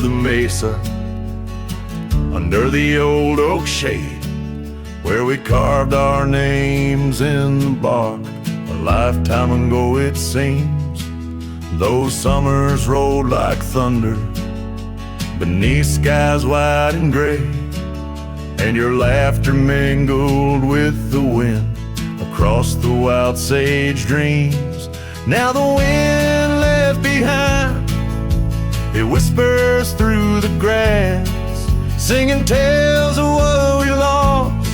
of the mesa, under the old oak shade, where we carved our names in the bark. A lifetime ago it seems, those summers rolled like thunder beneath skies white and gray, and your laughter mingled with the wind across the wild sage dreams. Now the wind left behind, it whispers through the grass, singing tales of what we lost,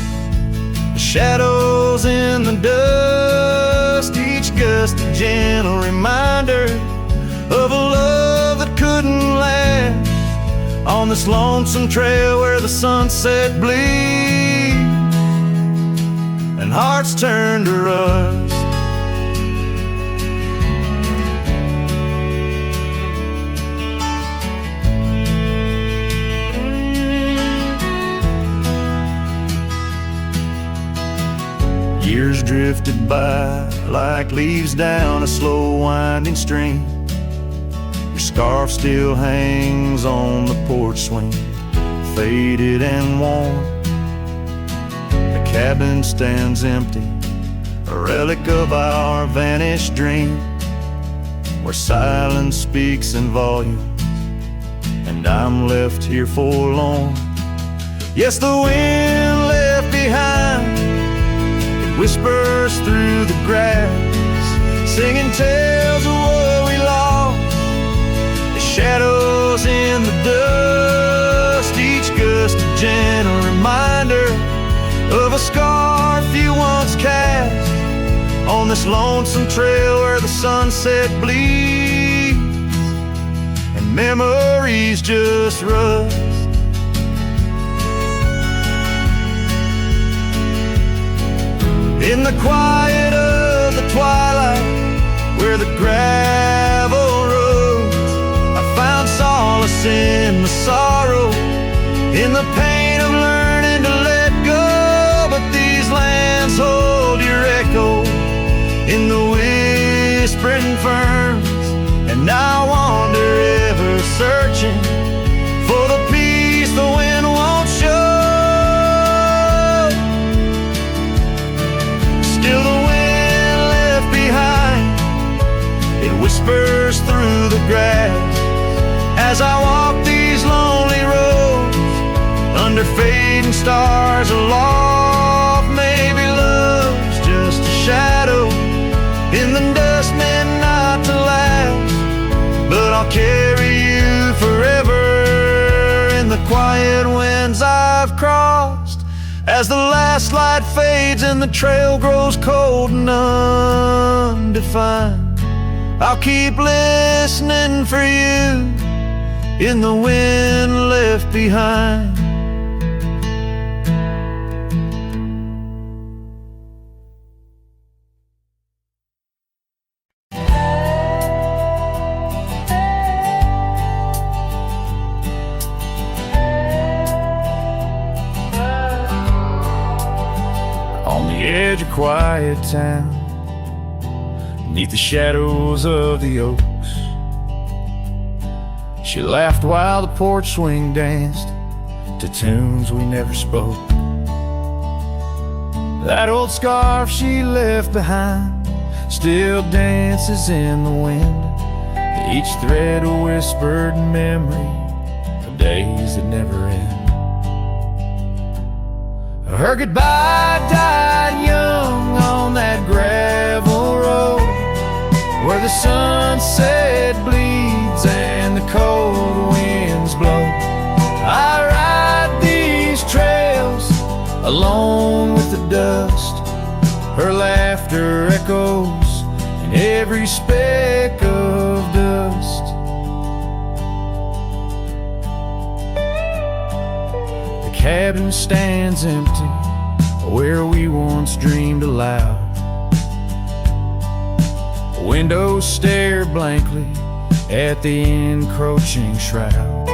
the shadows in the dust, each gust a gentle reminder of a love that couldn't last, on this lonesome trail where the sunset bleeds and hearts turn to rust. Years drifted by like leaves down a slow winding stream. Your scarf still hangs on the porch swing, faded and worn. The cabin stands empty, a relic of our vanished dream, where silence speaks in volumes, and I'm left here forlorn. Yes, the wind left behind, whispers through the grass, singing tales of what we lost, the shadows in the dust, each gust a gentle reminder of a scarf you once cast, on this lonesome trail where the sunset bleeds and memories just rust. In the quiet of the twilight, where the gravel roads, I found solace in the sorrow, in the pain of learning to let go. But these lands hold your echo in the whispering ferns, and I wander ever searching for the peace the wind won't show. Still the wind left behind, it whispers through the grass, as I walk these lonely roads, under fading stars aloft. Maybe love's just a shadow in the dust meant not to last, but I'll carry you forever in the quiet winds I've crossed. As the last light fades and the trail grows cold and undefined, I'll keep listening for you in the wind left behind. Edge of quiet town, neath the shadows of the oaks, she laughed while the porch swing danced to tunes we never spoke. That old scarf she left behind still dances in the wind, each thread a whispered memory of days that never end. Her goodbye died young on that gravel road, where the sunset bleeds and the cold winds blow. I ride these trails alone with the dust, her laughter echoes in every speck of dust. The cabin stands empty where we once dreamed aloud. Windows stare blankly at the encroaching shroud.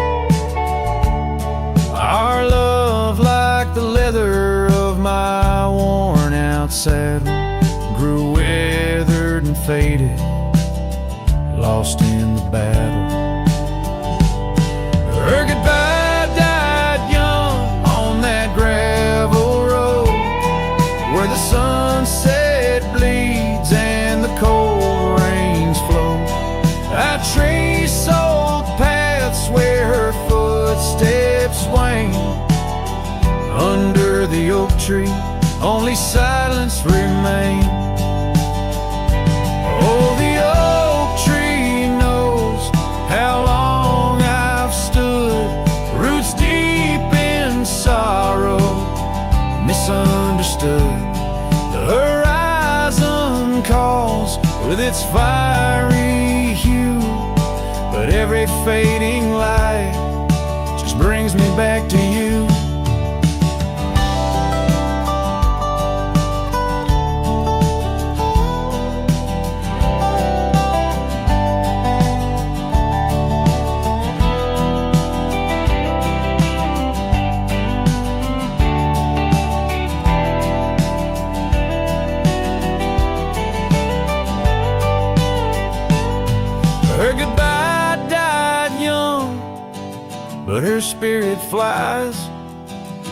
Our love, like the leather of my worn out saddle, grew weathered and faded, lost in the battle. tree, only silence remains. Oh, the oak tree knows how long I've stood, roots deep in sorrow, misunderstood. The horizon calls with its fiery hue, but every fading light just brings me back to you. Her goodbye died young, but her spirit flies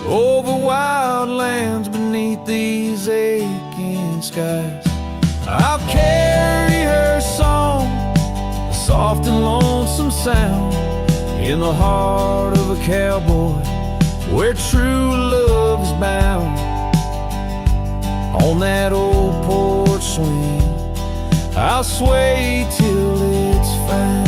over wild lands beneath these aching skies. I'll carry her song, a soft and lonesome sound, in the heart of a cowboy where true love is bound. On that old porch swing, I'll sway till it's found.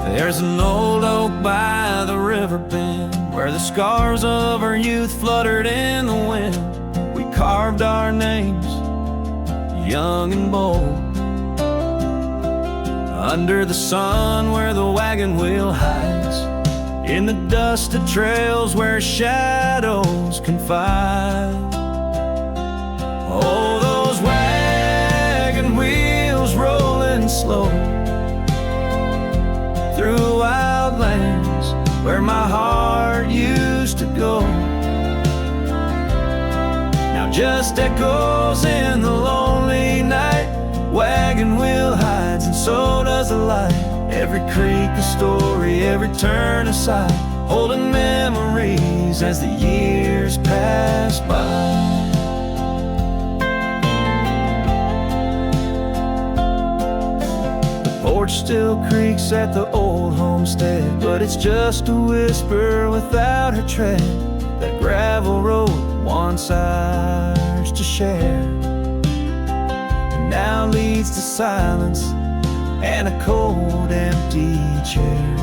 There's an old oak by the river bend where the scars of our youth fluttered in the wind. We carved our names, young and bold, under the sun where the wagon wheel hides, in the dusted trails where shadows confide. Oh, those wagon wheels rolling slow through wild lands where my heart used to go, now just echoes in the lonely night. Wagon wheel hides and so does the light. Every creek a story, every turn a sight, holding memories as the years pass by. Porch still creaks at the old homestead, but it's just a whisper without her tread. That gravel road once ours to share, and now leads to silence and a cold empty chair.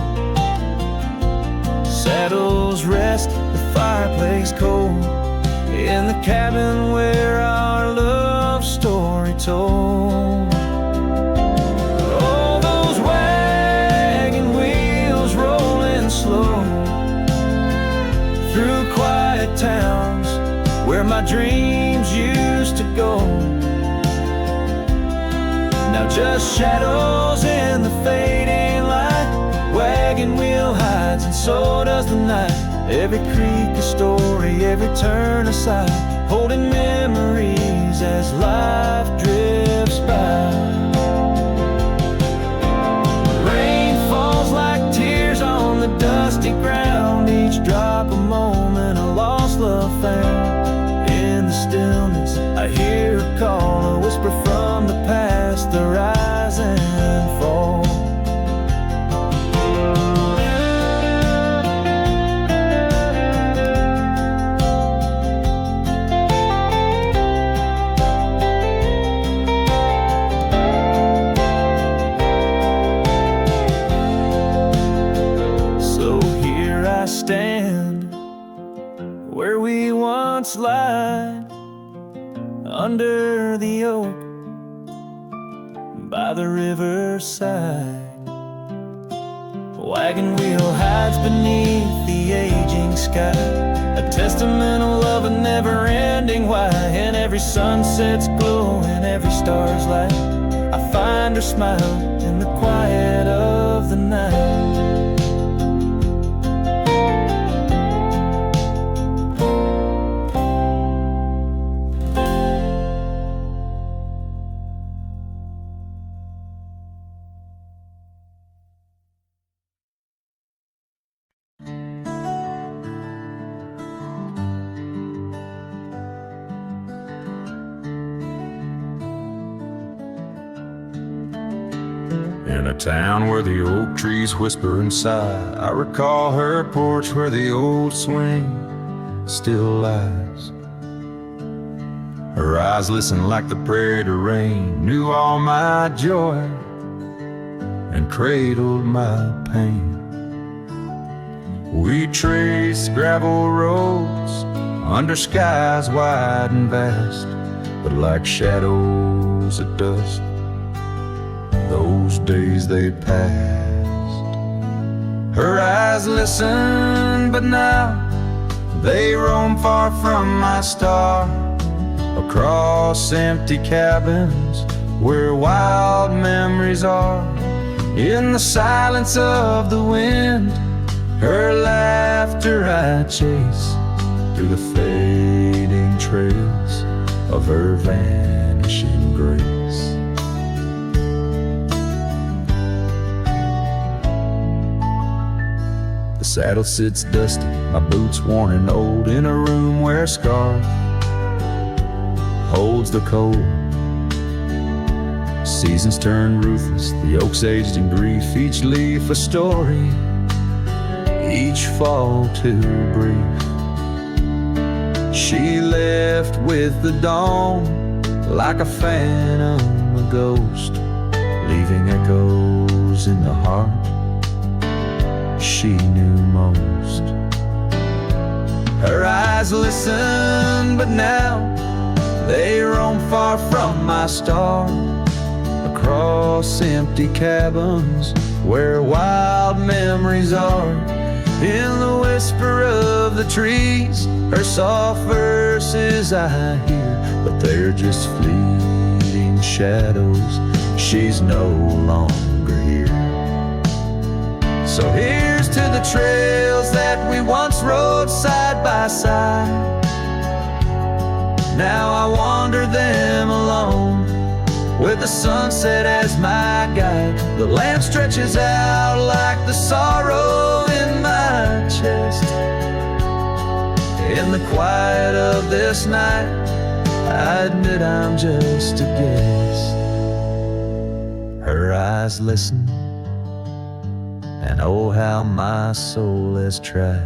Saddles rest, the fireplace cold, in the cabin where our love story told. Slow through quiet towns where my dreams used to go, now just shadows in the fading light. Wagon wheel hides and so does the night. Every creek a story, every turn a sight, holding memories as life drifts by. Dusty ground, each drop a moment, a lost love found. In the stillness I hear a call, a whisper from the past, the rise and fall. Stand where we once lied, under the oak by the riverside. Wagon wheel hides beneath the aging sky, a testament of love, a never-ending why. And every sunset's glow and every star's light, I find her smile in the quiet of the night. In a town where the oak trees whisper and sigh, I recall her porch where the old swing still lies. Her eyes listened like the prairie to rain, knew all my joy and cradled my pain. We traced gravel roads under skies wide and vast, but like shadows at dusk, those days they passed. Her eyes listen, but now they roam far from my star, across empty cabins where wild memories are. In the silence of the wind, her laughter I chase through the fading trails of her vanishing grace. The saddle sits dusty, my boots worn and old, in a room where a scarf holds the cold. Seasons turn ruthless, the oaks aged in grief, each leaf a story, each fall too brief. She left with the dawn like a phantom, a ghost, leaving echoes in the heart she knew most. Her eyes listen, but now they roam far from my star, across empty cabins where wild memories are. In the whisper of the trees, her soft verses I hear, but they're just fleeting shadows, she's no longer here. So here's to the trails that we once rode side by side. Now I wander them alone, with the sunset as my guide. The land stretches out like the sorrow in my chest. In the quiet of this night, I admit I'm just a guest. Her eyes listen, and oh how my soul has tried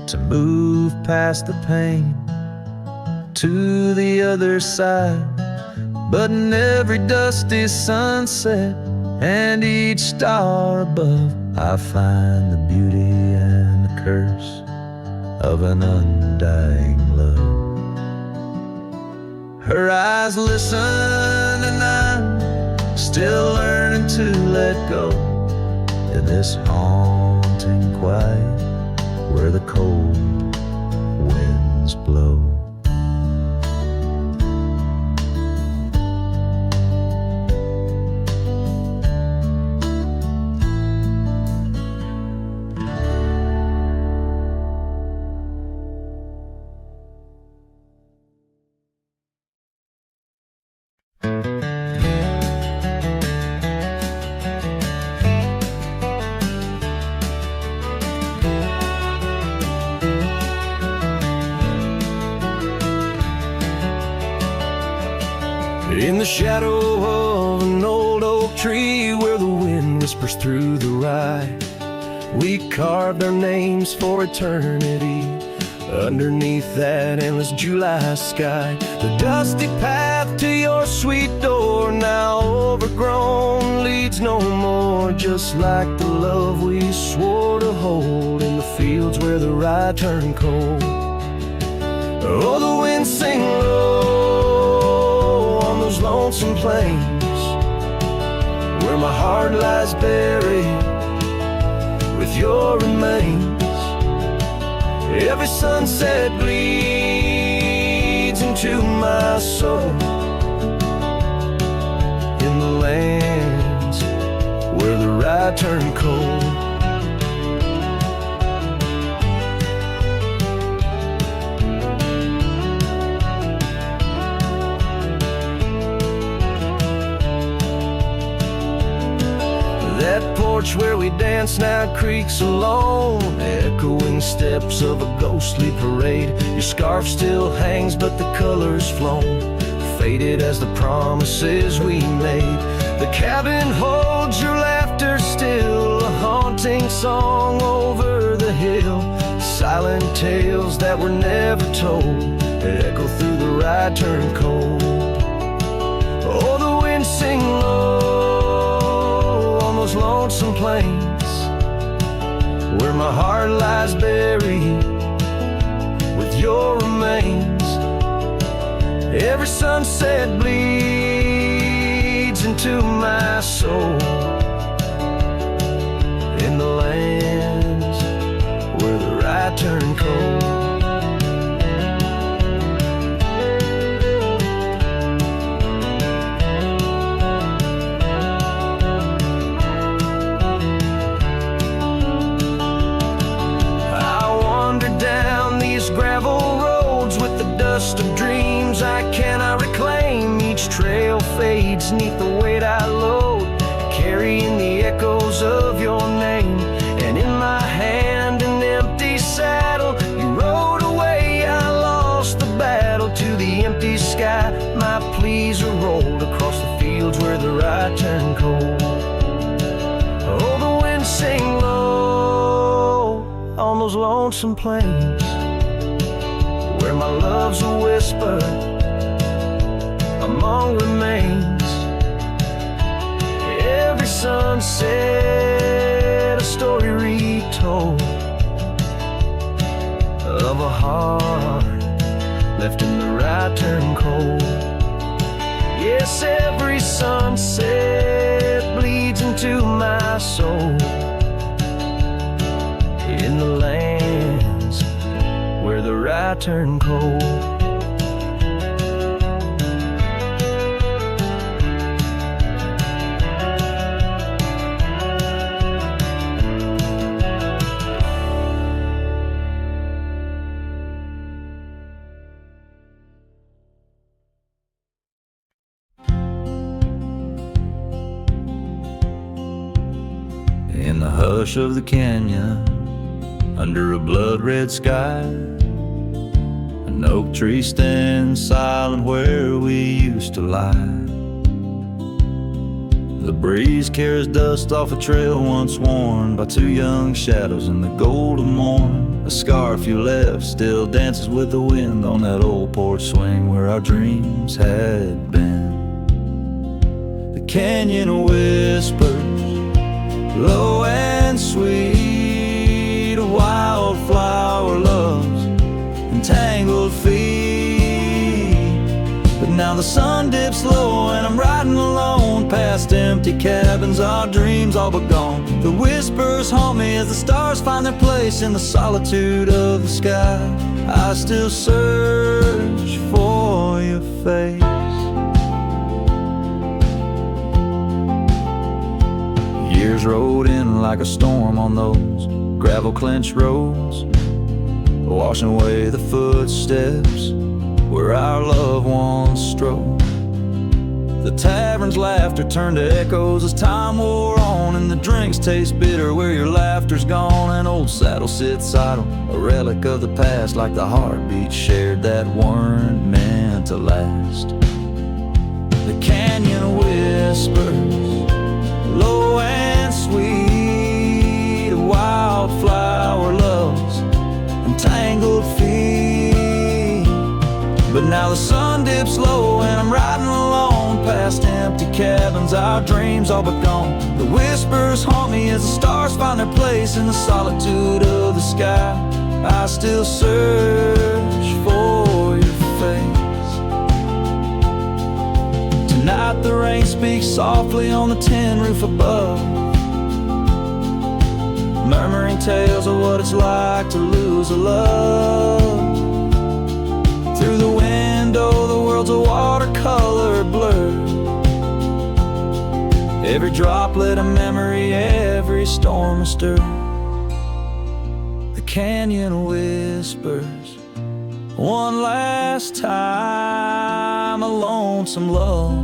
to move past the pain to the other side. But in every dusty sunset and each star above, I find the beauty and the curse of an undying love. Her eyes listen, and I'm still learning to let go in this haunting quiet where the cold winds blow. In the shadow of an old oak tree where the wind whispers through the rye, we carved our names for eternity underneath that endless July sky. The dusty path to your sweet door, now overgrown, leads no more, just like the love we swore to hold in the fields where the rye turned cold. Oh, the wind sing low on those lonesome plains where my heart lies buried with your remains. Every sunset bleeds into my soul in the lands where the rye turned cold. That porch where we dance now creaks alone, echoing steps of a ghostly parade. Your scarf still hangs but the color's flown, faded as the promises we made. The cabin holds your sing song over the hill, silent tales that were never told, that echo through the right turn cold. Oh, the wind sing low on those lonesome plains, where my heart lies buried with your remains. Every sunset bleeds into my soul, in the lands where the right turn cold. Gravel roads with the dust of dreams I cannot reclaim. Each trail fades neath the weight I load, carrying the echoes of your name. And in my hand an empty saddle, you rode away, I lost the battle. To the empty sky my pleas are rolled, across the fields where the right turn cold. Oh, the wind sing low on those lonesome plains, where my love's a whisper among remains. Every sunset a story retold of a heart left in the right turn cold. Yes, every sunset bleeds into my soul, in the lands where the right turn cold. In the hush of the canyon, under a blood-red sky, an oak tree stands silent where we used to lie. The breeze carries dust off a trail once worn by two young shadows in the gold of morn. A scarf you left still dances with the wind on that old porch swing where our dreams had been. The canyon whispers, low and sweet, a wildflower loves entangled feet. But now the sun dips low and I'm riding alone past empty cabins, our dreams all but gone. The whispers haunt me as the stars find their place in the solitude of the sky. I still search for your face. Years rode in like a storm on those gravel clenched roads, washing away the footsteps where our loved ones strode. The tavern's laughter turned to echoes as time wore on, and the drinks taste bitter where your laughter's gone. An old saddle sits idle, a relic of the past, like the heartbeats shared that weren't meant to last. The canyon whispers, low and sweet, a wildflower loves entangled feet. But now the sun dips low and I'm riding alone past empty cabins, our dreams all but gone. The whispers haunt me as the stars find their place in the solitude of the sky. I still search for your face. Tonight the rain speaks softly on the tin roof above, murmuring tales of what it's like to lose a love. Through the window the world's a watercolor blur, every droplet a memory, every storm a stir. The canyon whispers one last time, a lonesome love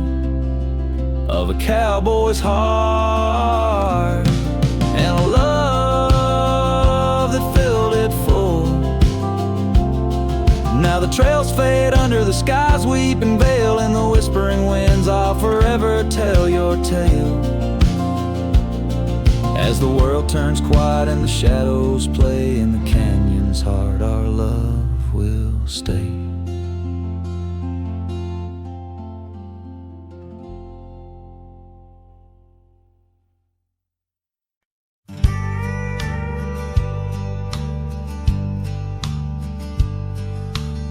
of a cowboy's heart, and a love that filled it full. Now the trails fade under the sky's weeping veil, and the whispering winds I'll forever tell your tale As the world turns quiet and the shadows play in the canyon's heart, our love will stay.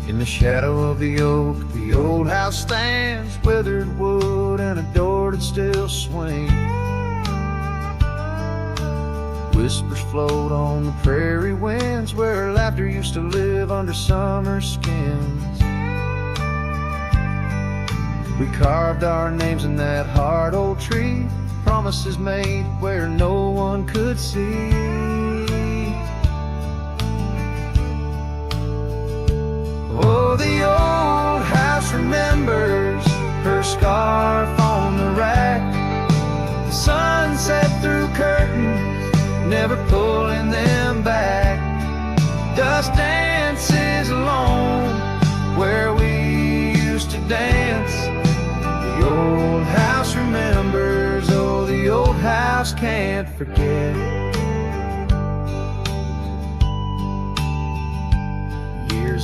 In the shadow of the oak, the old house stands, weathered wood and a door that still swings. Whispers float on the prairie winds, where laughter used to live under summer skins. We carved our names in that hard old tree, promises made where no one could see. Oh, the old house remembers her scarf on the rack, the sunset through curtains, never pulling them back. Dust dances alone where we used to dance. The old house remembers, oh, the old house can't forget.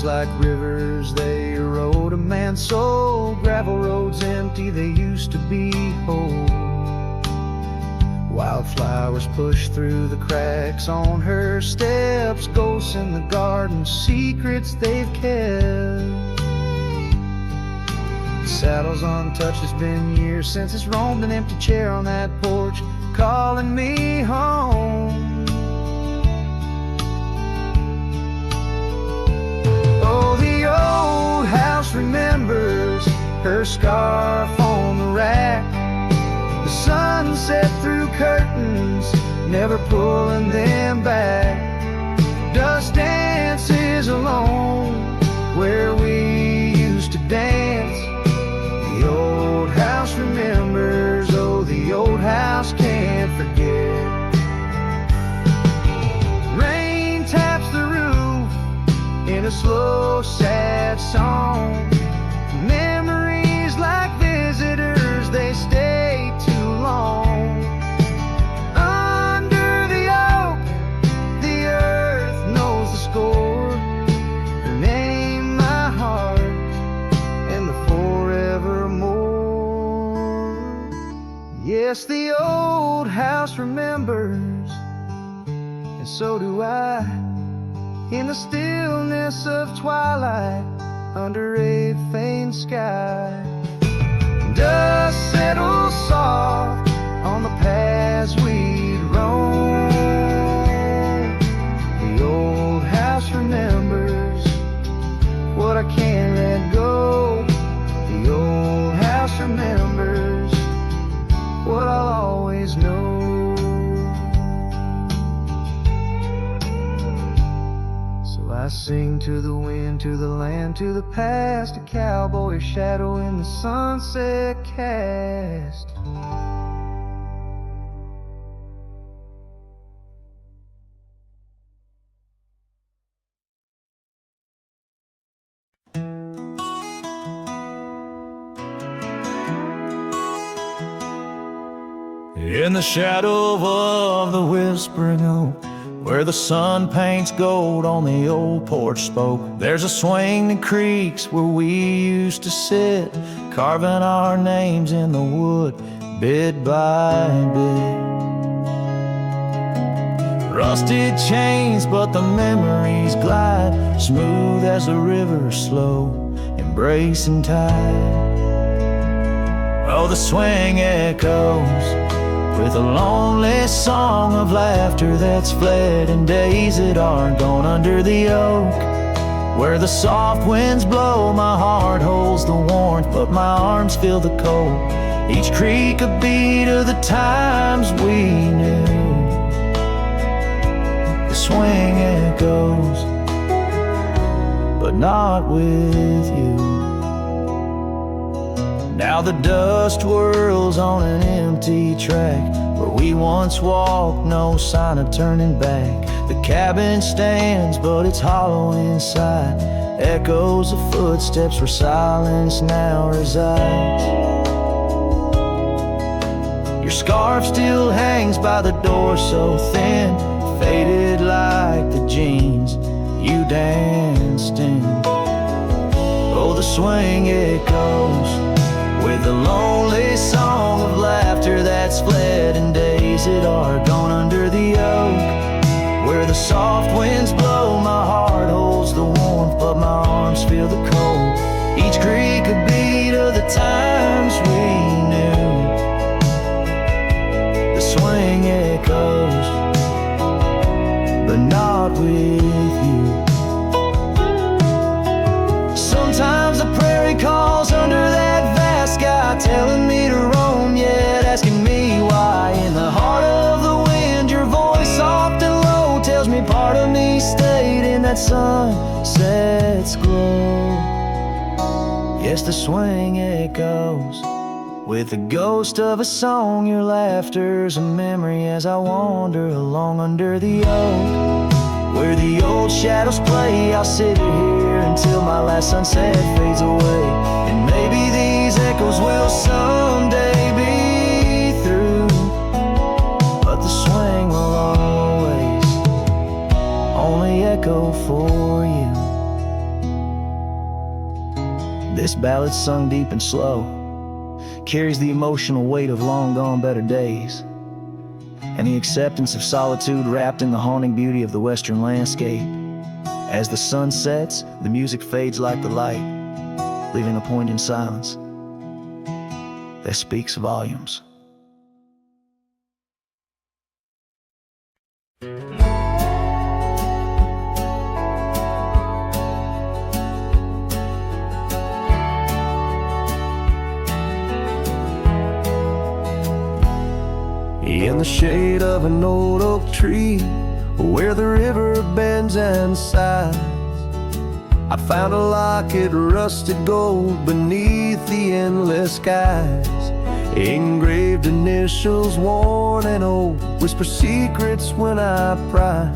Like rivers, they erode a man's soul. Gravel roads empty, they used to be whole. Wildflowers push through the cracks on her steps, ghosts in the garden, secrets they've kept. The saddle's untouched, it's been years since it's roamed, an empty chair on that porch calling me home. Oh, the old house remembers her scarf on the rack, the sunset through curtains, never pulling them back. Dust dances alone where we used to dance. The old house remembers, oh, the old house can't forget. Rain taps the roof in a slow, sad song. Memories like visitors, they stay too long. Under the oak, the earth knows the score. Her name, my heart, and the forevermore. Yes, the old house remembers, and so do I. In the stillness of twilight, under a faint sky, dust settles soft on the paths we'd roam. The old house remembers what I can't let go. The old house remembers what I'll always know. I sing to the wind, to the land, to the past, a cowboy shadow in the sunset cast. In the shadow of the whispering oak, where the sun paints gold on the old porch spoke, there's a swing that creaks where we used to sit, carving our names in the wood, bit by bit. Rusted chains, but the memories glide, smooth as the river, slow, embracing tide. Oh, the swing echoes with a lonely song of laughter that's fled, and days that aren't gone under the oak, where the soft winds blow. My heart holds the warmth, but my arms feel the cold. Each creak a beat of the times we knew. The swing echoes, but not with you. Now the dust whirls on an empty track, where we once walked, no sign of turning back. The cabin stands, but it's hollow inside, echoes of footsteps where silence now resides. Your scarf still hangs by the door so thin, faded like the jeans you danced in. Oh, the swing it goes with a lonely song of laughter that's fled in days that are gone under the oak, where the soft winds blow. My heart holds the warmth, but my arms feel the cold. Each creak a beat of the times we knew. The swing echoes, but not with you. Sometimes the prairie calls under that vast sky, telling me to roam, yet asking me why. In the heart of the wind, your voice soft and low tells me part of me stayed in that sunset's glow. Yes, the swing echoes with the ghost of a song. Your laughter's a memory as I wander along under the oak, where the old shadows play. I'll sit here until my last sunset fades away, and maybe these echoes will someday be through, but the swing will always only echo for you. This ballad's sung deep and slow, carries the emotional weight of long gone better days, and the acceptance of solitude wrapped in the haunting beauty of the western landscape. As the sun sets, the music fades like the light, leaving a poignant silence that speaks volumes. In the shade of an old oak tree, where the river bends and sighs, I found a locket, rusted gold beneath the endless skies. Engraved initials, worn and old, whisper secrets when I pry.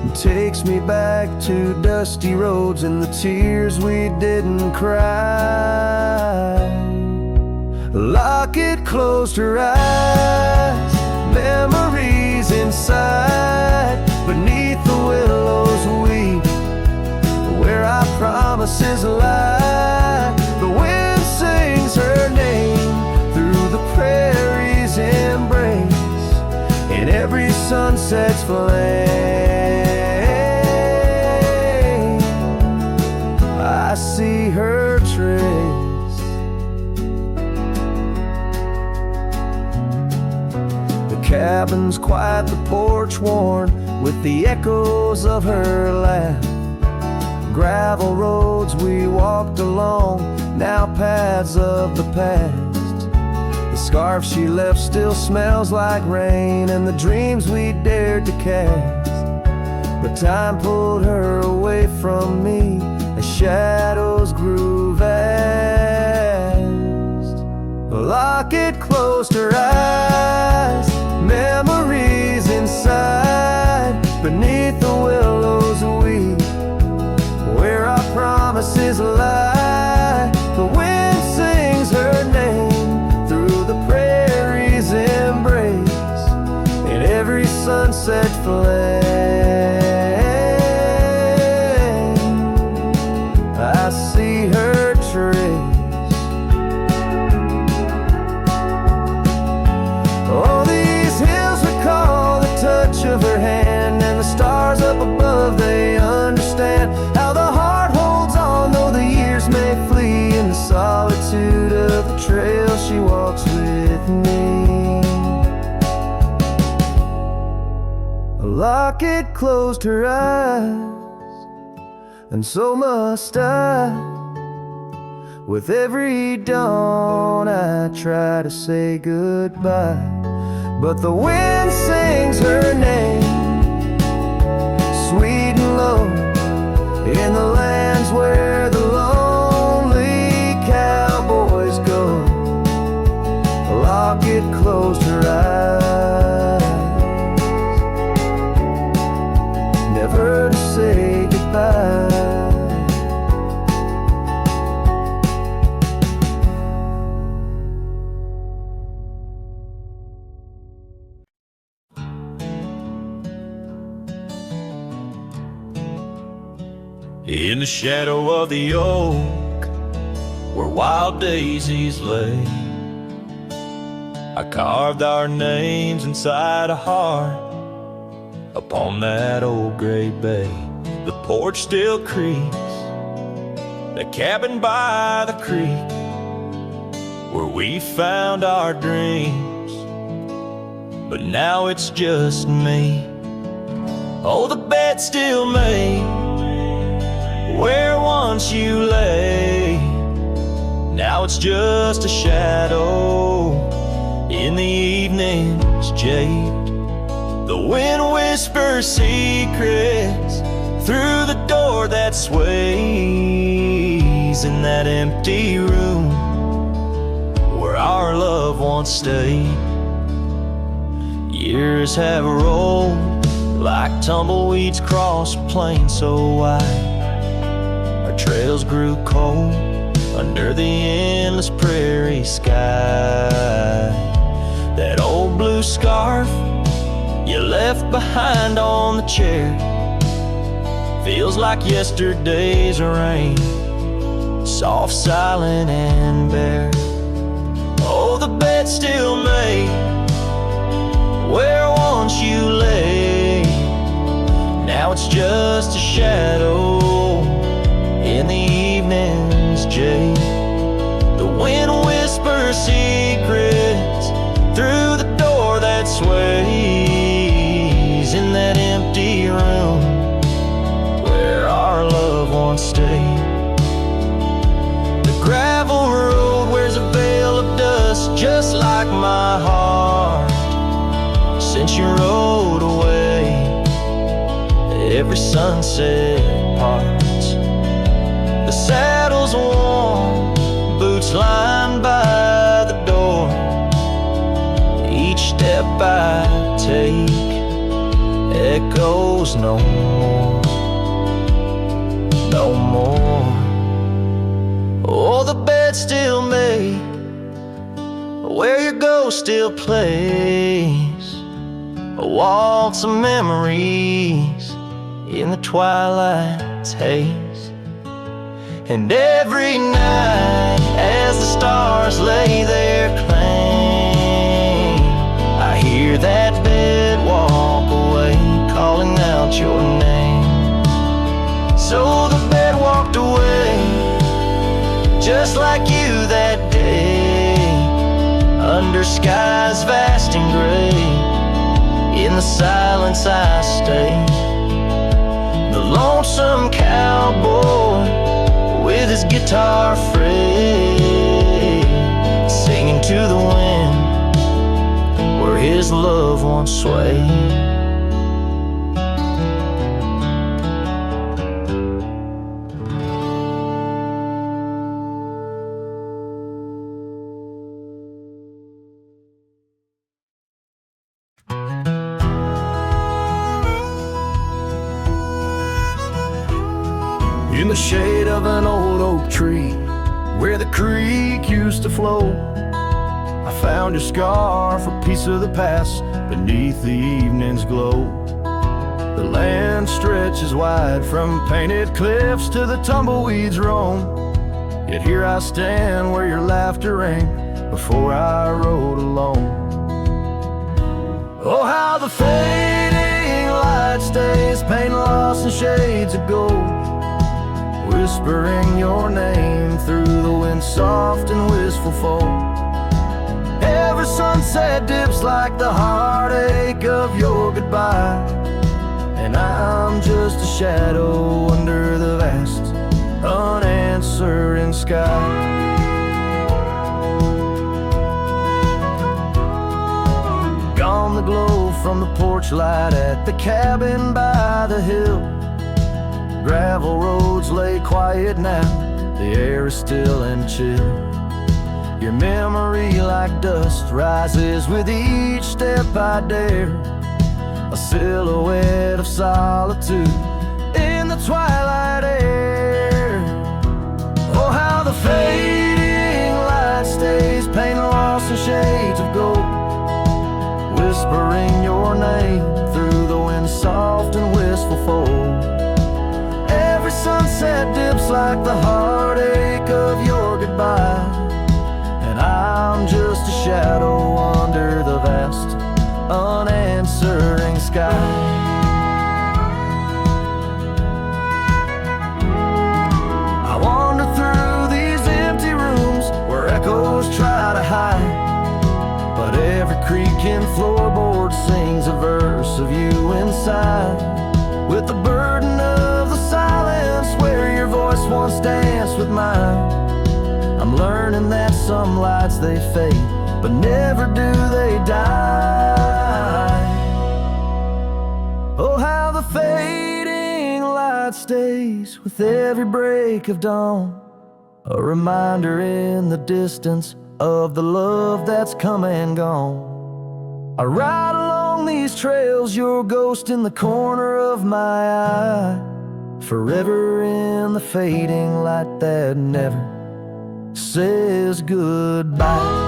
It takes me back to dusty roads and the tears we didn't cry. Locket closed her eyes, memories inside, beneath the willows weep, where our promises lie. The wind sings her name through the prairie's embrace, in every sunset's flame I see her trace. Cabin's quiet, the porch worn with the echoes of her laugh. Gravel roads we walked along, now paths of the past. The scarf she left still smells like rain, and the dreams we dared to cast. But time pulled her away from me as shadows grew vast. The locket closed her eyes, memories inside, beneath the willows weep, where our promises lie. The wind sings her name through the prairie's embrace, in every sunset flame I see her trace. Of her hand, and the stars up above, they understand how the heart holds on, though the years may flee. In the solitude of the trail she walks with me. A locket closed her eyes, and so must I. With every dawn I try to say goodbye, but the wind sings her name, sweet and low, in the lands where the lonely cowboys go. A locket closed her eyes, never to say goodbye. In the shadow of the oak, where wild daisies lay, I carved our names inside a heart upon that old gray bay. The porch still creaks, the cabin by the creek, where we found our dreams, but now it's just me. Oh, the bed's still made where once you lay. Now it's just a shadow in the evening's jade. The wind whispers secrets through the door that sways in that empty room where our love once stayed. Years have rolled like tumbleweeds cross a plain so wide. Our trails grew cold under the endless prairie sky. That old blue scarf you left behind on the chair feels like yesterday's rain, soft, silent, and bare. Oh, the bed's still made where once you lay. Now it's just a shadow in the evening's jade. The wind whispers secrets through the door that sways in that empty room where our love once stayed. The gravel road wears a veil of dust just like my heart since you rode away. Every sunset parts, the saddle's warm, boots lined by the door. Each step I take echoes no more, no more. Oh, the bed's still made where your ghost still plays a waltz of memories in the twilight's haze. And every night as the stars lay their claim, I hear that bed walk away calling out your name. So the bed walked away just like you that day, under skies vast and gray. In the silence I stay, the lonesome cowboy with his guitar frayed, singing to the wind where his love once swayed. In the shade of an old oak tree where the creek used to flow, I found your scarf, a piece of the past beneath the evening's glow. The land stretches wide from painted cliffs to the tumbleweeds roam, yet here I stand where your laughter rang before I rode alone. Oh, how the fading light stays, paint lost in shades of gold, whispering your name through the wind, soft and wistful fold. Every sunset dips like the heartache of your goodbye, and I'm just a shadow under the vast, unanswering sky. Gone the glow from the porch light at the cabin by the hill. Gravel roads lay quiet now, the air is still and chill. Your memory like dust rises with each step I dare, a silhouette of solitude in the twilight air. Oh, how the fading light stays, paint lost in shades of gold, whispering your name through the wind, soft and wistful fold. Every sunset sunset dips like the heartache of your goodbye, and I'm just a shadow under the vast, unanswering sky. I wander through these empty rooms where echoes try to hide, but every creaking floorboard sings a verse of you inside, with the burden of the silence where your voice once danced with mine. I'm learning that some lights they fade, but never do they die. Oh, how the fading light stays with every break of dawn, a reminder in the distance of the love that's come and gone. I ride along these trails, your ghost in the corner of my eye, forever in the fading light that never says goodbye.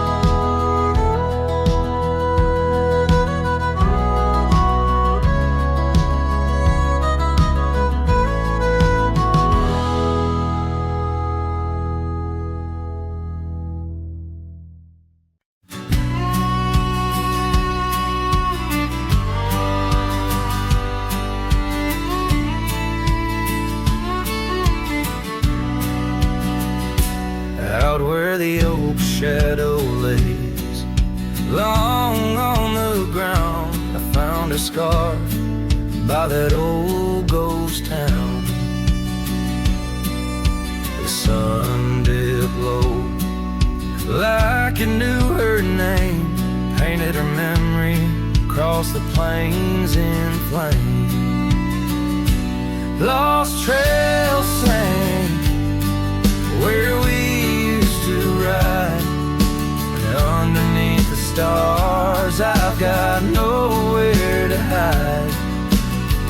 Out where the oak shadow lays long on the ground, I found a scar by that old ghost town. The sun dipped low like it knew her name, painted her memory across the plains in flame. Lost trails sang where we to ride, and underneath the stars I've got nowhere to hide.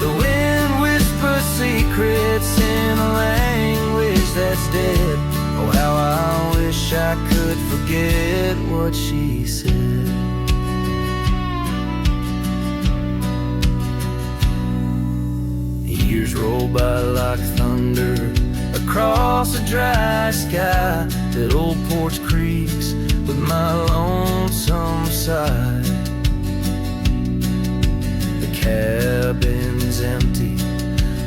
The wind whispers secrets in a language that's dead. Oh, how I wish I could forget what she said. Years roll by like thunder across a dry sky. That old porch creaks with my lonesome side. The cabin's empty,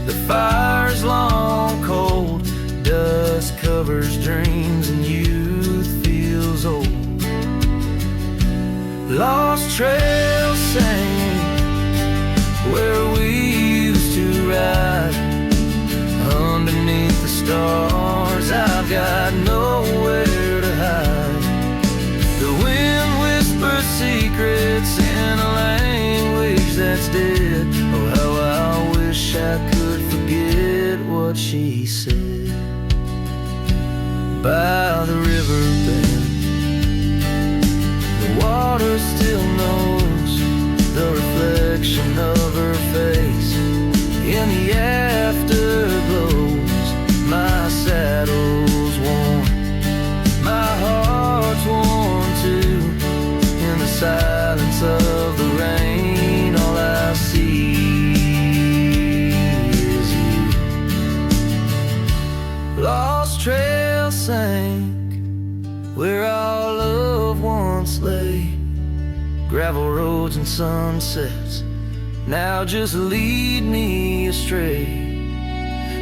the fire's long cold, dust covers dreams and youth feels old. Lost trails sing where we used to ride, underneath the stars I've got nowhere to hide. The wind whispers secrets in a language that's dead. Oh, how I wish I could forget what she said. By the river bend, the water still knows the reflection of her face in the afterglows. My saddle's worn, my heart's worn too. In the silence of the rain, all I see is you. Lost trails sank where our love once lay. Gravel roads and sunsets now just lead me astray.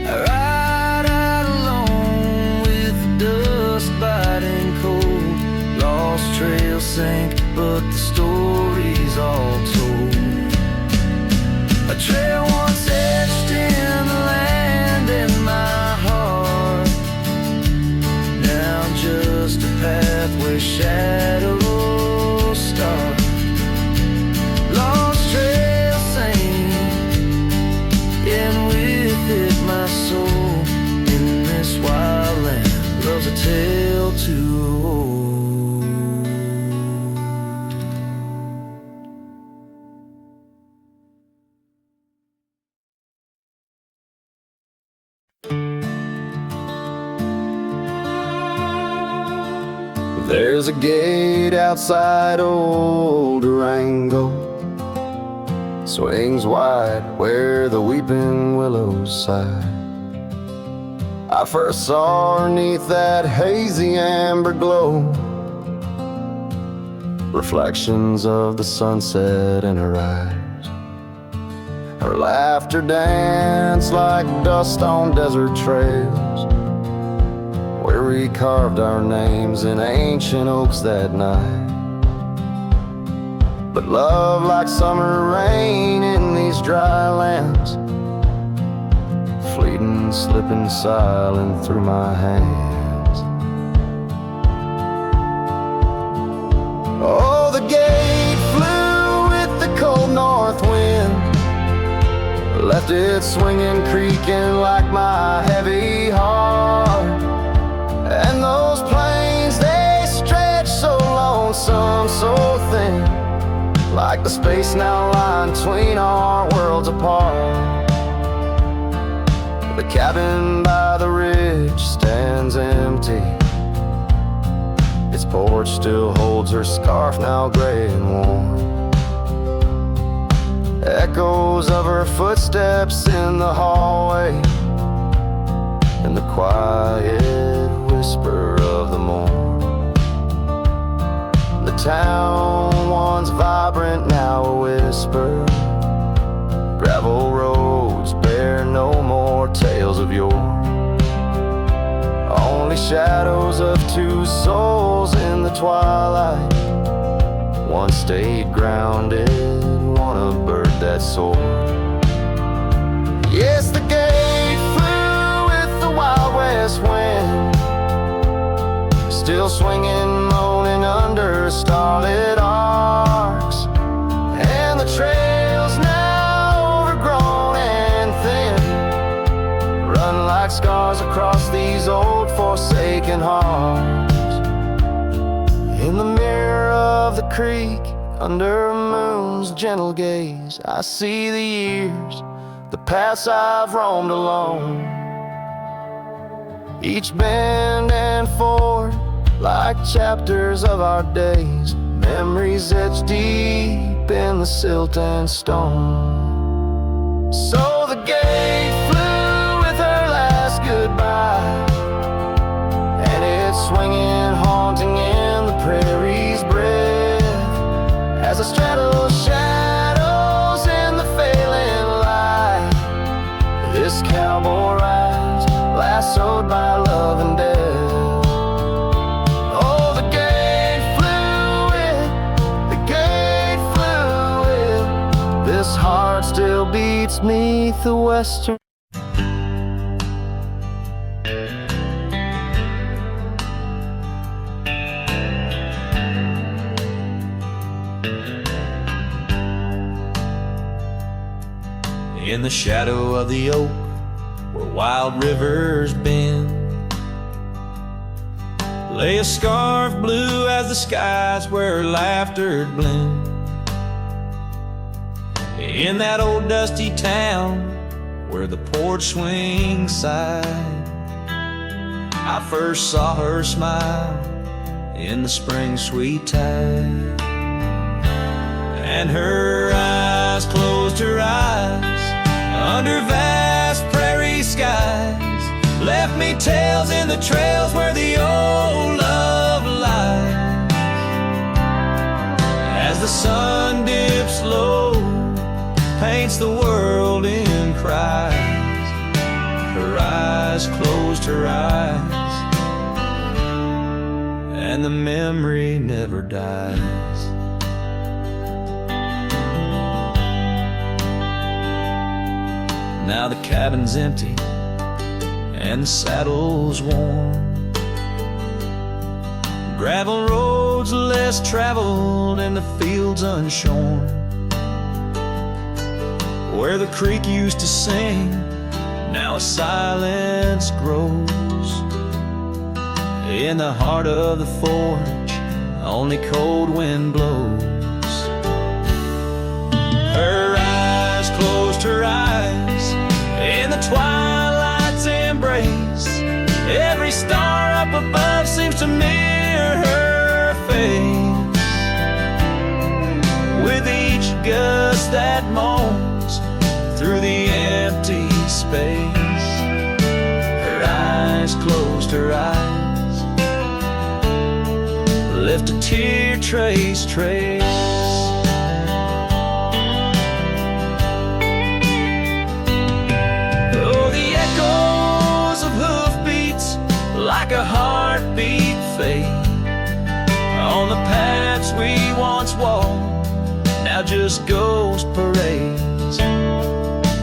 I ride out alone with the dust biting cold. Lost trails sink, but the story's all told. A trail once etched in the land and my heart, now just a path where shadows start. Lost trails sink, and with it my soul in this wild land loves a tale to hold. There's a gate outside old Durango, swings wide where the weeping willows sigh. I first saw her neath that hazy amber glow, reflections of the sunset in her eyes. Her laughter danced like dust on desert trails, where we carved our names in ancient oaks that night. But love, like summer rain in these dry lands, fleeting, slipping silent through my hands. Oh, the gate flew with the cold north wind, left it swinging, creaking like my heavy heart. And those plains, they stretch so lonesome, so thin, like the space now lying between our worlds apart. The cabin by the ridge stands empty, its porch still holds her scarf, now gray and warm. Echoes of her footsteps in the hallway, and the quiet whisper of the morn. The town, once vibrant, now a whisper. Gravel roads bear no more tales of yore, only shadows of two souls in the twilight. One stayed grounded, one a bird that soared. Yes, the gate flew with the Wild West wind, still swinging, moaning under starlit arcs. And the trails, now overgrown and thin, run like scars across these old forsaken hearts. In the mirror of the creek, under a moon's gentle gaze, I see the years, the paths I've roamed alone, each bend and ford like chapters of our days, memories etched deep in the silt and stone. So the gate flew with her last goodbye, and it's swinging, haunting in the prairie's breath, as I straddle shadows in the failing light. This cowboy rides, lassoed by love and death. Oh, the gate flew with, this heart still beats 'neath the western. In the shadow of the oak, where wild rivers bend, lay a scarf blue as the skies where laughter blend. In that old dusty town where the porch swings side, I first saw her smile in the spring sweet tide. And her eyes closed her eyes under vast prairie skies, left me tales in the trails where the old love lies. As the sun dips low, paints the world in cries, her eyes closed her eyes, and the memory never dies. Now the cabin's empty and the saddle's warm, gravel roads less traveled and the fields unshorn, where the creek used to sing, now a silence grows. In the heart of the forge, only cold wind blows. Her eyes closed her eyes in the twilight's embrace, every star up above seems to mirror her face. With each gust that moans through the empty space, her eyes trace. Oh, the echoes of hoofbeats like a heartbeat fade on the paths we once walked, now just ghost parades.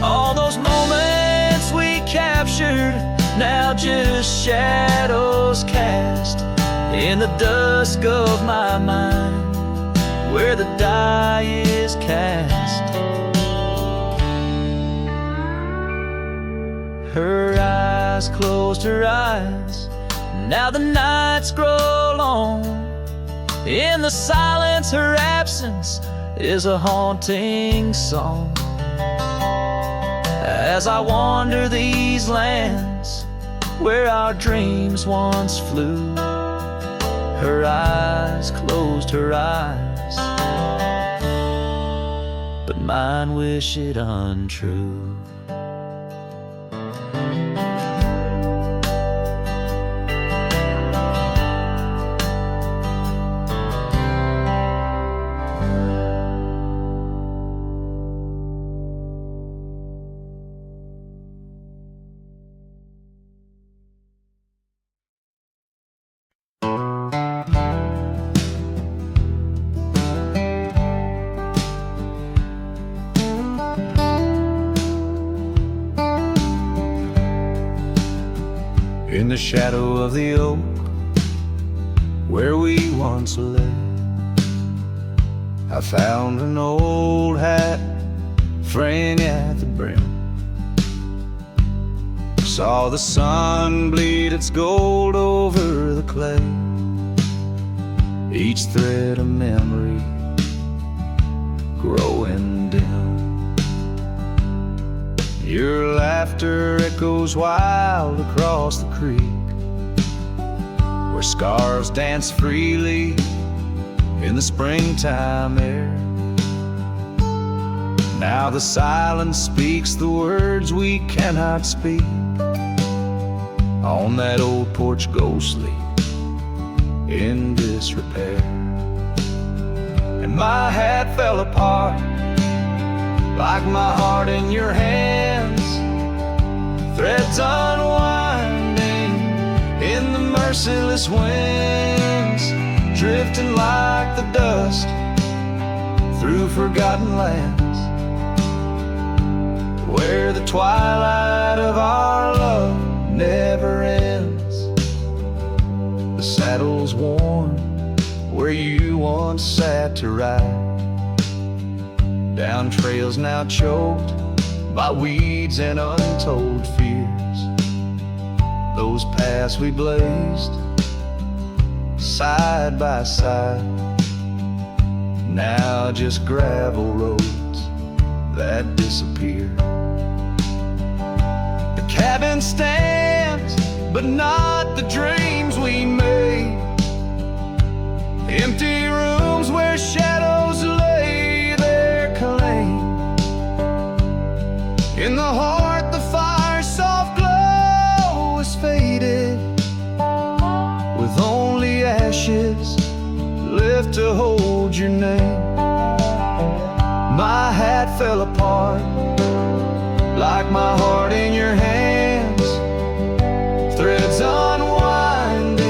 All those moments we captured, now just shadows cast in the dusk of my mind, where the die is cast. Her eyes closed her eyes, now the nights grow long. In the silence, her absence is a haunting song. As I wander these lands where our dreams once flew, her eyes closed her eyes, but mine wish it untrue. In the shadow of the oak where we once lay, I found an old hat fraying at the brim. Saw the sun bleed its gold over the clay, each thread a memory growing dim. Your laughter echoes wild across the creek, where scars dance freely in the springtime air. Now the silence speaks the words we cannot speak. On that old porch ghostly, in disrepair. And my hat fell apart, like my heart in your hands. Threads unwinding in the merciless winds, drifting like the dust through forgotten lands, where the twilight of our love never ends. The saddle's worn where you once sat to ride, down trails now choked by weeds and untold fears. Those paths we blazed side by side, now just gravel roads that disappear. The cabin stands, but not the dreams we made. Empty rooms where shadows lay their claim. In the heart the fire's soft glow is faded, with only ashes left to hold your name. My hat fell apart, like my heart in your hands. Threads unwinding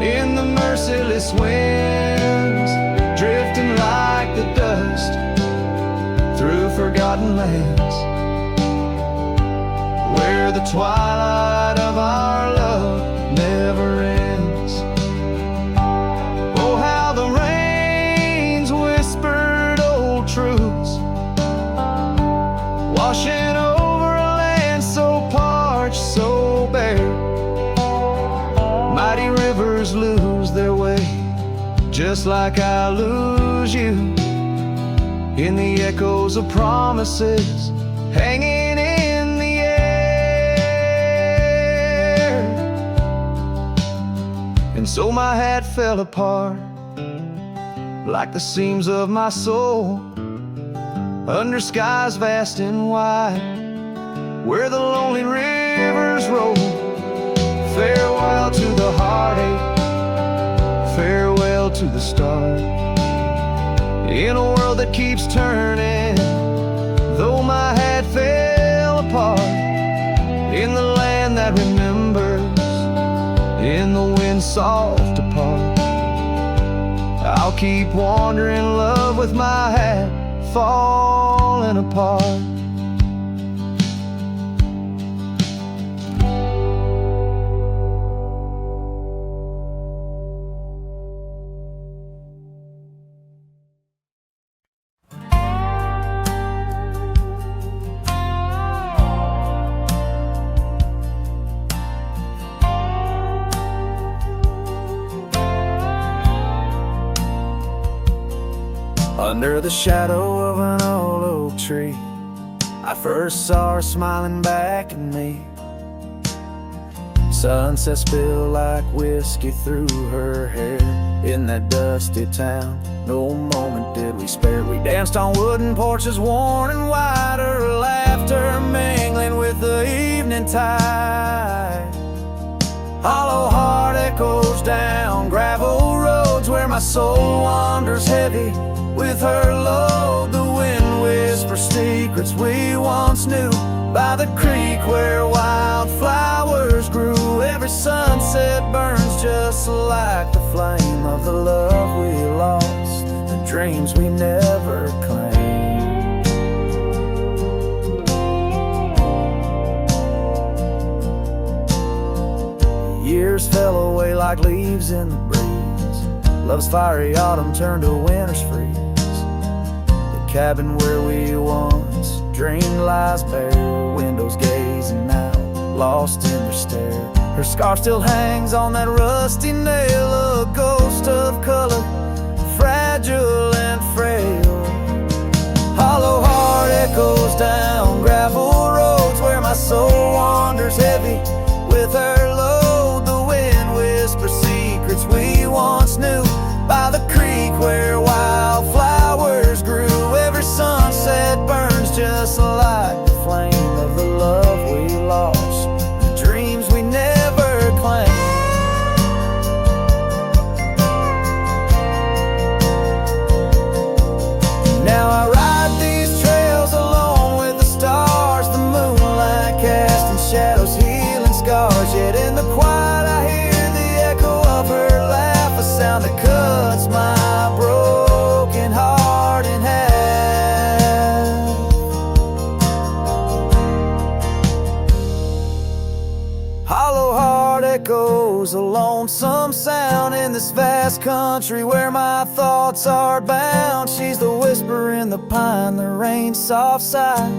in the merciless winds, drifting like the dust through forgotten lands, where the twilight of our love never ends. Oh, how the rains whispered old truths, washing over a land so parched, so bare. Mighty rivers lose their way, just like I lose you, in the echoes of promises hanging in the air. And so my hat fell apart, like the seams of my soul, under skies vast and wide, where the lonely rivers roll. Farewell to the heartache, farewell to the start. In a world that keeps turning, though my hat fell apart, in the land that remembers, in the wind soft apart, I'll keep wandering, love, with my hat falling apart. Under the shadow of an old oak tree, I first saw her smiling back at me. Sunset spilled like whiskey through her hair. In that dusty town, no moment did we spare. We danced on wooden porches, worn and wide, her laughter mingling with the evening tide. Hollow heart echoes down gravel roads where my soul wanders heavy with her load. The wind whispers secrets we once knew by the creek where wildflowers grew. Every sunset burns just like the flame of the love we lost, the dreams we never claimed. Years fell away like leaves in the breeze. Love's fiery autumn turned to winter's freeze. The cabin where we once dreamed lies bare. Windows gazing out, lost in their stare. Her scarf still hangs on that rusty nail, a ghost of color, fragile and frail. Hollow heart echoes down gravel roads where my soul wanders heavy with her load. The wind whispers secrets we once knew by the creek where wildflowers grew. Every sunset burns just like the flame of the love we lost, the dreams we never claimed. Now I ride these trails alone with the stars, the moonlight casting shadows, healing scars. Yet in the quiet I hear the echo of her laugh, a sound that cuts my broken heart in half. Hollow heart echoes a lonesome sound in this vast country where my thoughts are bound. She's the whisper in the pine, the rain's soft sigh,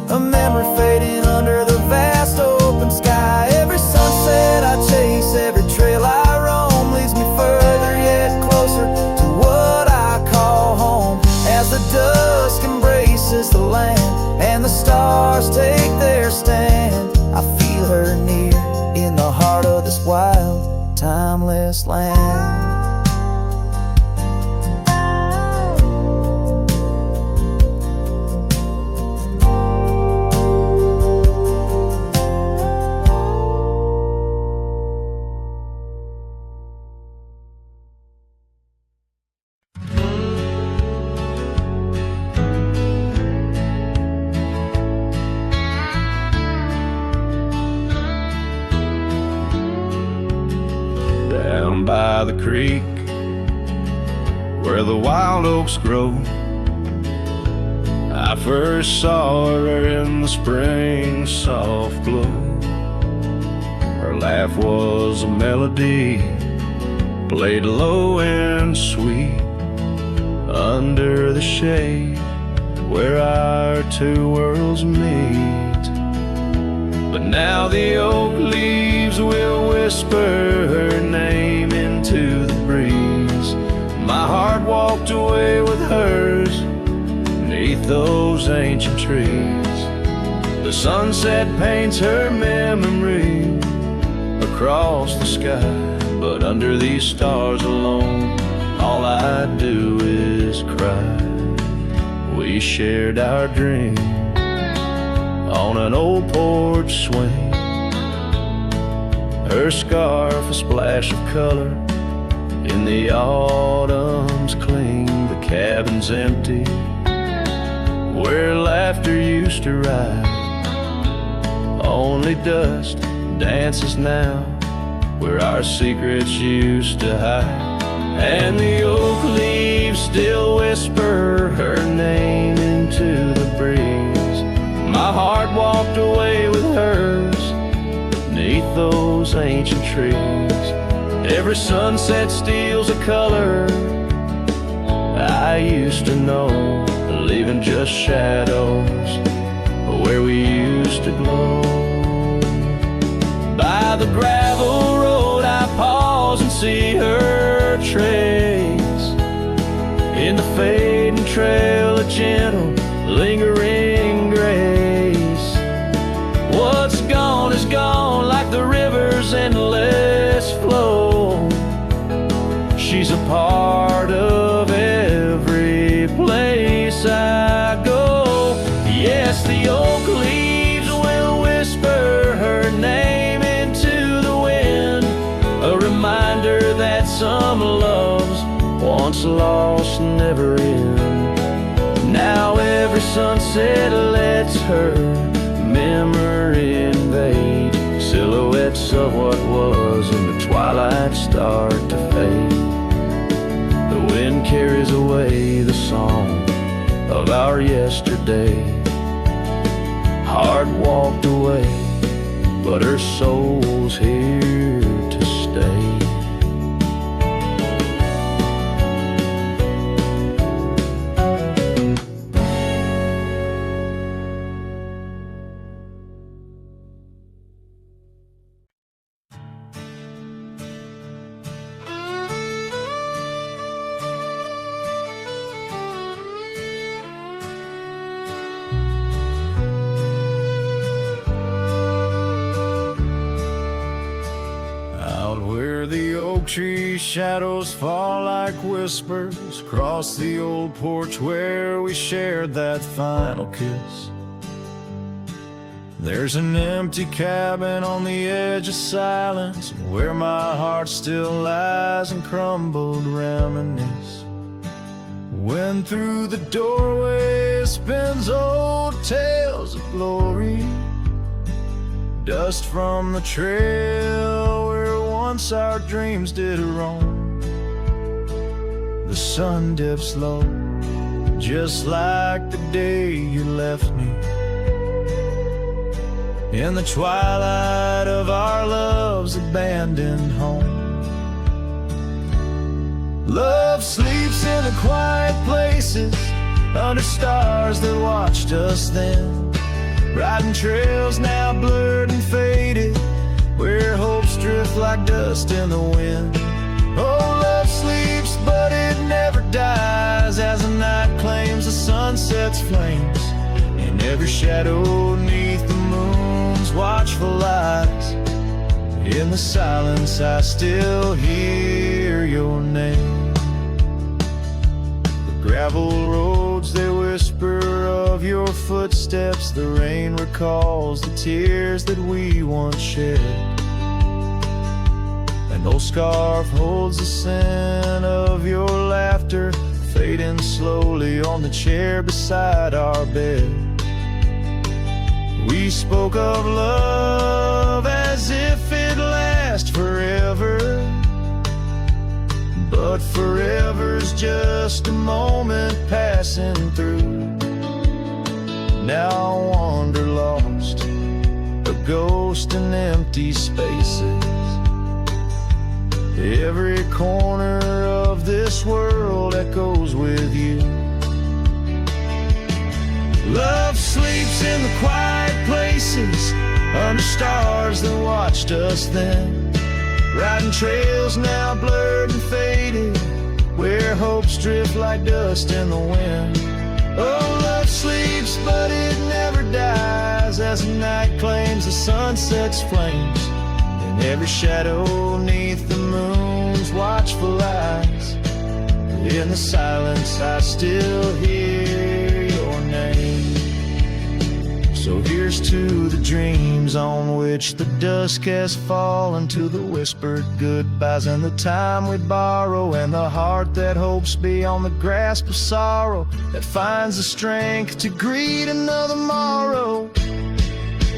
a memory fading under the vast open sky. Every sunset I chase, every trail I roam leads me further yet closer to what I call home. As the dusk embraces the land and the stars take their stand, I feel her near in the heart of this wild, timeless land. Down by the creek where the wild oaks grow, I first saw her in the spring soft glow. Her laugh was a melody, played low and sweet, under the shade where our two worlds meet. But now the oak leaves will whisper her name into the breeze. My heart walked away with hers beneath those ancient trees. The sunset paints her memory across the sky, but under these stars alone, all I do is cry. We shared our dream on an old porch swing, her scarf a splash of color In the autumn's cling, the cabin's empty, where laughter used to ride. Only dust dances now, where our secrets used to hide. And the oak leaves still whisper her name into the breeze. My heart walked away with hers beneath those ancient trees. Every sunset steals a color I used to know, leaving just shadows where we used to glow. By the gravel road I pause and see her trace. In the fading trail, a gentle, lingering grace. What's gone is gone, like the river's endless flow. She's a part of every place I go. Yes, the oak leaves will whisper her name into the wind, a reminder that some loves once lost never end. Now every sunset lets her memory invade. Silhouettes of what was in the twilight start to fade. The wind carries away the song of our yesterday. Heart walked away, but her soul's here to stay. Tree shadows fall like whispers across the old porch where we shared that final kiss. There's an empty cabin on the edge of silence, where my heart still lies and crumbled reminisce. When through the doorway spins old tales of glory, dust from the trail where once our dreams did roam. The sun dips low, just like the day you left me. In the twilight of our love's abandoned home, love sleeps in the quiet places, under stars that watched us then. Riding trails now blurred and faded, where hopes drift like dust in the wind. Oh, love sleeps, but it never dies, as the night claims the sunset's flames. In every shadow neath the moon's watchful eyes, in the silence I still hear your name. The gravel roads, they whisper of your footsteps. The rain recalls the tears that we once shed. An old scarf holds the scent of your laughter, fading slowly on the chair beside our bed. We spoke of love as if it lasts forever, but forever's just a moment passing through. Now I wander lost, a ghost in empty spaces. Every corner of this world echoes with you. Love sleeps in the quiet places, under stars that watched us then. Riding trails now blurred and faded, where hopes drift like dust in the wind. Oh, love sleeps, but it never dies, as the night claims the sunset's flames. In every shadow neath the moon's watchful eyes, in the silence I still hear your name. So here's to the dreams on which the dusk has fallen, to the whispered goodbyes and the time we borrow, and the heart that hopes beyond the grasp of sorrow, that finds the strength to greet another morrow.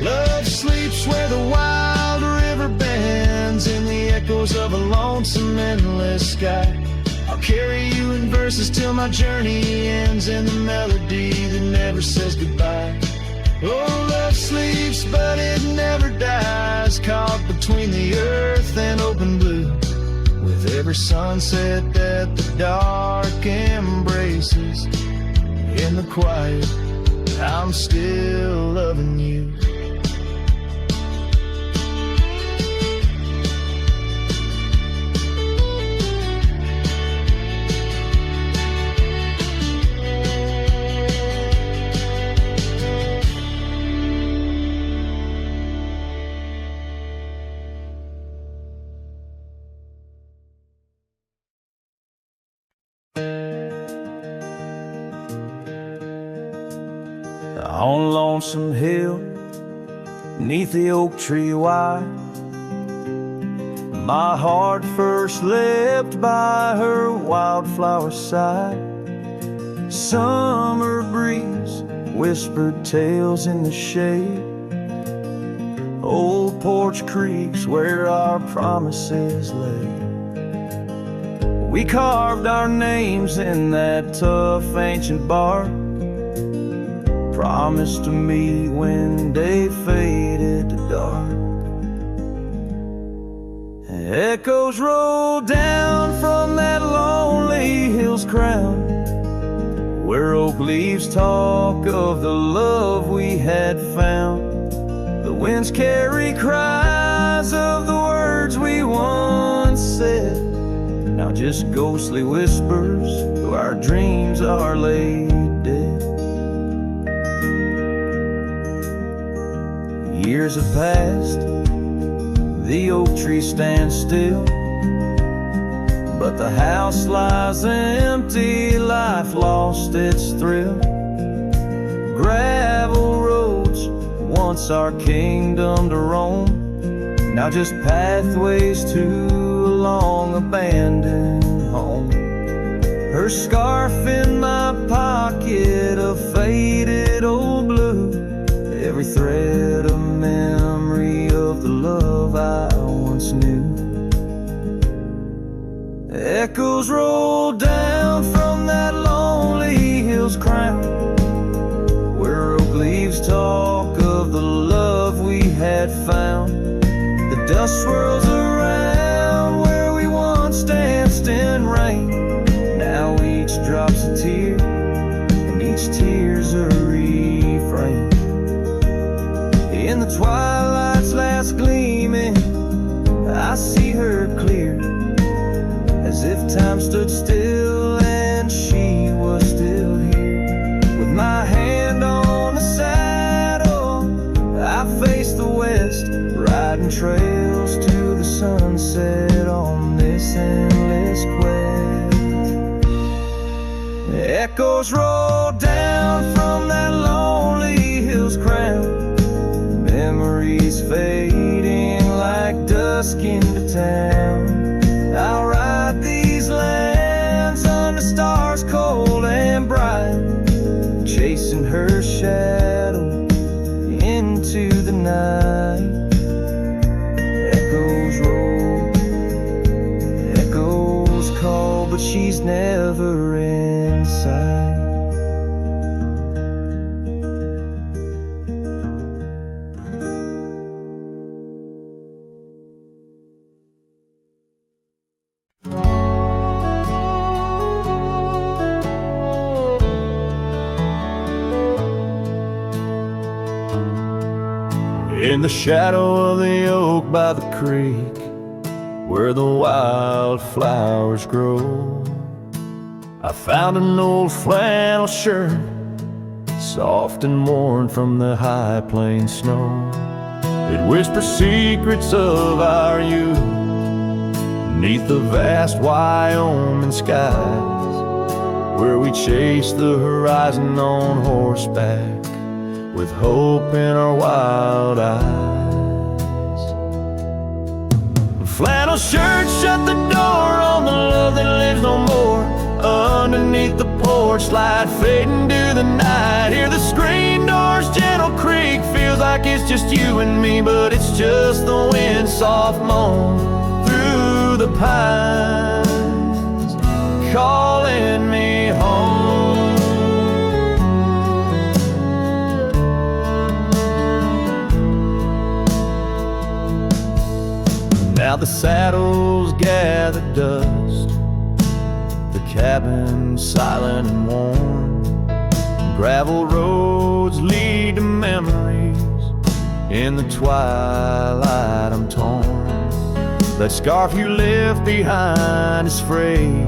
Love sleeps where the wild river bends, in the echoes of a lonesome endless sky. I'll carry you in verses till my journey ends, in the melody that never says goodbye. Oh, love sleeps, but it never dies, caught between the earth and open blue, with every sunset that the dark embraces. In the quiet, I'm still loving you. On Lonesome Hill, neath the oak tree wide, my heart first leapt by her wildflower side. Summer breeze whispered tales in the shade, old porch creeks where our promises lay. We carved our names in that tough ancient bark, promised to meet when day faded to dark. Echoes roll down from that lonely hill's crown, where oak leaves talk of the love we had found. The winds carry cries of the words we once said, now just ghostly whispers though our dreams are laid dead. Years have passed, the oak tree stands still, but the house lies empty, life lost its thrill. Gravel roads, once our kingdom to roam, now just pathways to a long abandoned home. Her scarf in my pocket, a faded old blue, every thread a memory of the love I once knew. Echoes roll down from that lonely hill's crown, where oak leaves talk of the love we had found. The dust swirls around where we once danced in rain, now each drop's a tear and each tear's a refrain. In the twilight's last gleaming, I see her clear, as if time stood still and she was still here. With my hand on the saddle, I face the west, riding trails to the sunset on this endless quest. Echoes roll down from that lonely hill's crown, memories fading like dusk into town. I'll ride these lands under stars cold and bright, chasing her shadow into the night. Echoes roll, echoes call, but she's never in sight. In the shadow of the oak by the creek, where the wildflowers grow, I found an old flannel shirt, soft and worn from the high plain snow. It whispers secrets of our youth, neath the vast Wyoming skies, where we chased the horizon on horseback, with hope in our wild eyes. Flannel shirt, shut the door on the love that lives no more. Underneath the porch light, fading to the night. Hear the screen door's gentle creak. Feels like it's just you and me, but it's just the wind soft moan through the pines, calling me home. Now the saddles gather dust, the cabin silent and warm. Gravel roads lead to memories. In the twilight I'm torn. That scarf you left behind is frayed,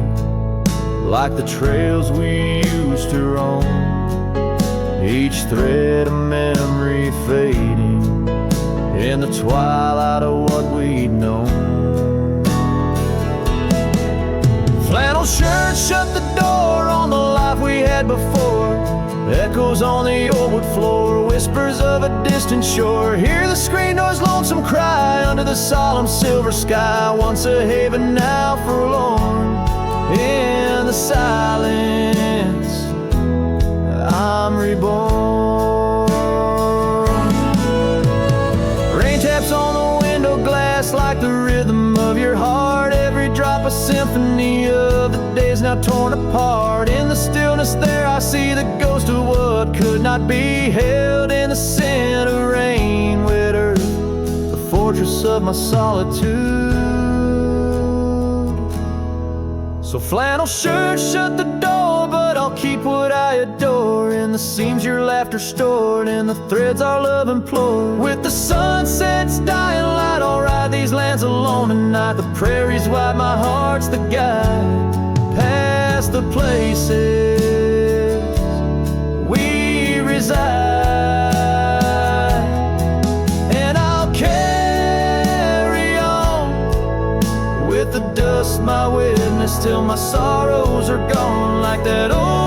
like the trails we used to roam. Each thread a memory fading in the twilight of what we'd known. Flannel shirt, shut the door on the life we had before. Echoes on the old wood floor, whispers of a distant shore. Hear the screen door's lonesome cry under the solemn silver sky. Once a haven, now forlorn. In the silence, I'm reborn. Rain taps on the window glass like the rhythm of your heart. Every drop a symphony of the days now torn apart. In the stillness there I see the ghost of what could not be held. In the scent of rain, wet earth, the fortress of my solitude. So flannel shirt, shut the door, but I'll keep what I adore. In the seams your laughter stored, in the threads our love implored. With the sunset's dying light, I'll ride these lands alone tonight. The prairies wide, my heart's the guide, past the places we reside. And I'll carry on with the dust my witness till my sorrows are gone, like that old